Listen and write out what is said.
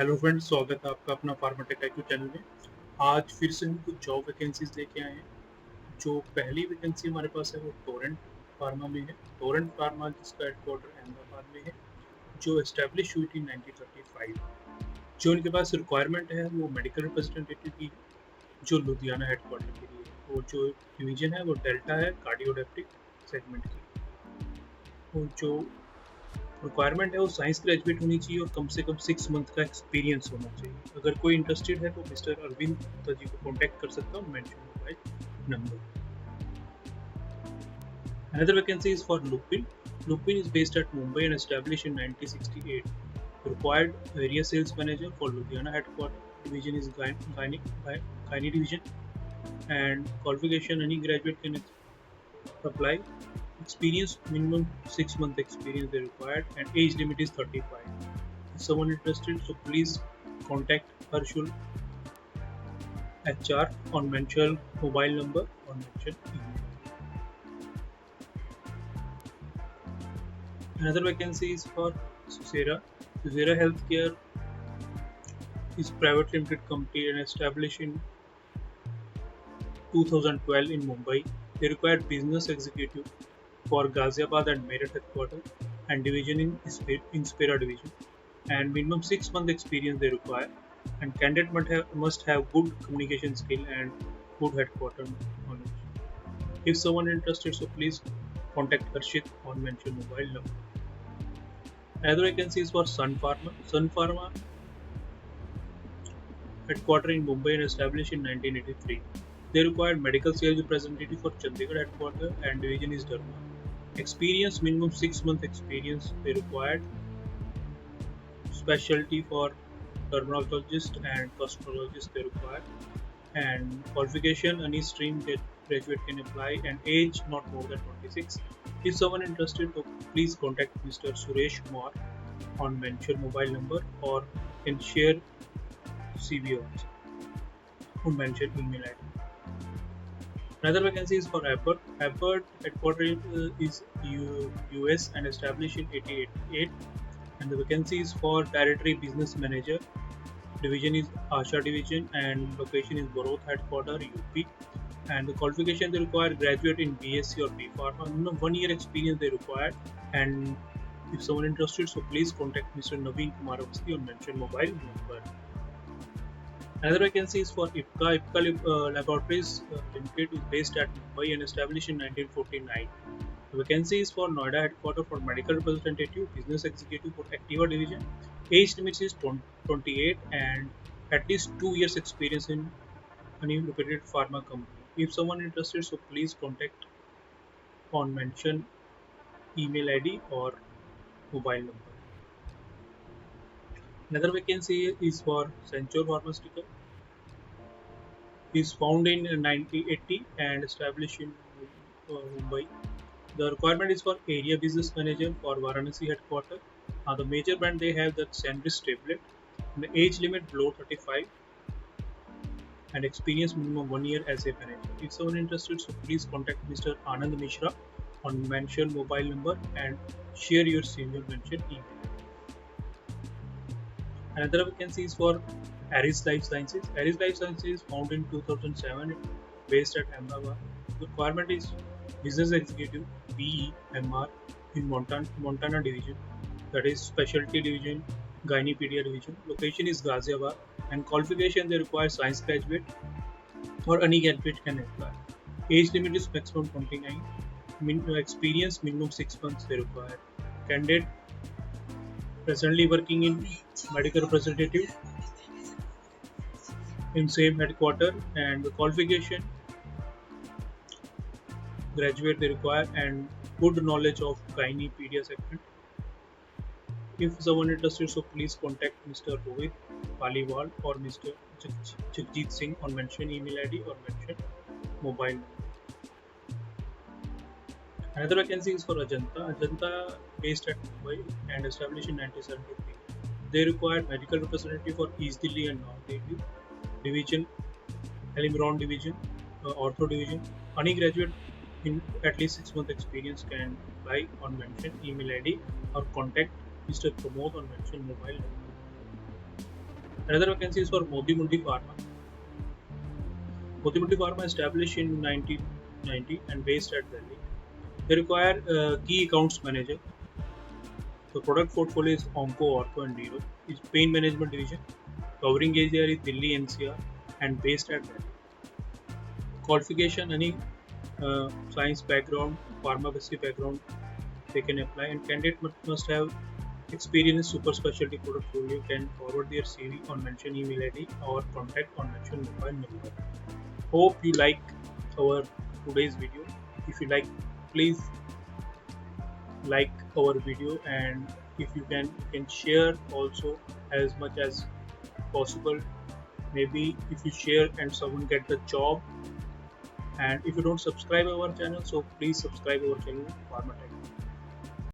Hello friends, स्वागत है आपका अपना फार्माटेक आईक्यू चैनल में। आज फिर से हम कुछ जॉब वैकेंसीज लेके आए हैं। जो पहली वैकेंसी हमारे पास है वो टोरेंट फार्मा में है। टोरेंट फार्मा जिसका हेडक्वार्टर अहमदाबाद में है, जो एस्टेब्लिश हुई थी 1935। जो इनके पास रिक्वायरमेंट है वो मेडिकल रिप्रेजेंटेटिव की है, जो लुधियाना हेडक्वार्टर के लिए है। और जो डिवीजन है वो डेल्टा है, कार्डियोडेप्टिक सेगमेंट की। और जो रिक्वायरमेंट है वो साइंस ग्रेजुएट होनी चाहिए और कम से कम 6 मंथ का एक्सपीरियंस होना चाहिए। अगर कोई इंटरेस्टेड है तो मिस्टर अरविंद गुप्ता जी को कॉन्टैक्ट कर सकता हूँ, mention mobile number. Another vacancy is for Lupin. Lupin is based at Mumbai and established in 1968. Required area sales manager for Ludhiana headquarters. Division is Gynae division, and qualification any graduate can apply. Experience minimum 6 month experience they required, and age limit is 35. If someone interested, so please contact Harshul HR on mentioned mobile number or mentioned email. Another vacancy is for Susera. Susera Healthcare is private limited company and established in 2012 in Mumbai. They required business executive for Ghaziabad and Meerut headquarters and division in Inspira division. And minimum 6 month experience they require. And candidate must have good communication skill and good headquarter knowledge. If someone interested, so please contact Harshit on mentioned mobile number. Another vacancy is for Sun Pharma. Sun Pharma, headquartered in Mumbai and established in 1983. They required medical sales representative for Chandigarh headquarters and division is Dharma. Experience minimum 6 month experience they required. Specialty for dermatologist and gastroenterologist they require. And qualification any stream that graduate can apply, and age not more than 26. If someone interested, so please contact Mr. Suresh Kumar on mentioned mobile number or can share CV also on mentioned email ID. Another vacancy is for Abbott. Abbott headquarters is US and established in 1988, and the vacancy is for territory business manager. Division is Asha division and location is Baroda headquarters UP. And the qualification they require graduate in BSc or B Pharma. 1 year experience they require. And if someone interested, so please contact Mr. Naveen Kumar Awasthi on mentioned mobile number. Another vacancy is for IPCA. IPCA Laboratories Limited is based at Mumbai and established in 1949. The vacancy is for Noida headquarters for medical representative, business executive for Activa division. Age limit is 28 and at least 2 years experience in any reputed pharma company. If someone interested, so please contact on mentioned email ID or mobile number. Another vacancy is for Centure Pharmaceutical. Is found in 1980 and established in Mumbai. The requirement is for area business manager for Varanasi headquarters. The major brand they have that Sandris tablet. The age limit below 35 and experience minimum 1 year as a manager. If someone interested, so please contact Mr. Anand Mishra on mentioned mobile number and share your senior mentioned email. Another vacancy is for Aris Life Sciences. Aris Life Sciences is found in 2007, based at Ahmedabad. The requirement is business executive BEMR in Montana division, that is specialty division, gynaepedia division. Location is Ghaziabad, and qualification they require science graduate or any graduate can apply. Age limit is maximum 29. Experience minimum 6 months they require. Candidate presently working in medical representative in same headquarter, and the qualification graduate they require and good knowledge of gynaepedia segment. If someone interested, so please contact Mr. Rohit Paliwal or Mr. Jagjit Singh on mentioned email ID or mentioned mobile number. Another vacancy is for Ajanta. Ajanta based at Mumbai and established in 1973. They require medical representative for East Delhi and North Delhi division, Alimron division, Ortho division. Any graduate in at least 6 month experience can apply on mentioned email ID or contact Mr. Pramod on mentioned mobile number. Another vacancy is for Moti Mundi Pharma. Moti Mundi Pharma established in 1990 and based at Delhi. They require a key accounts manager. The product portfolio is Onco, Ortho, and Neuro. Is pain management division. Covering area is Delhi NCR and based at Delhi. Qualification: any science background, pharmacy background, they can apply, and candidate must have experience in super specialty portfolio. Can forward their CV on mentioned email ID or contact on mentioned mobile number. Hope you like our today's video. If you like, please like our video, and if you can share also as much as possible. Maybe if you share and someone get the job, and if you don't subscribe our channel, so please subscribe our channel Pharmatech.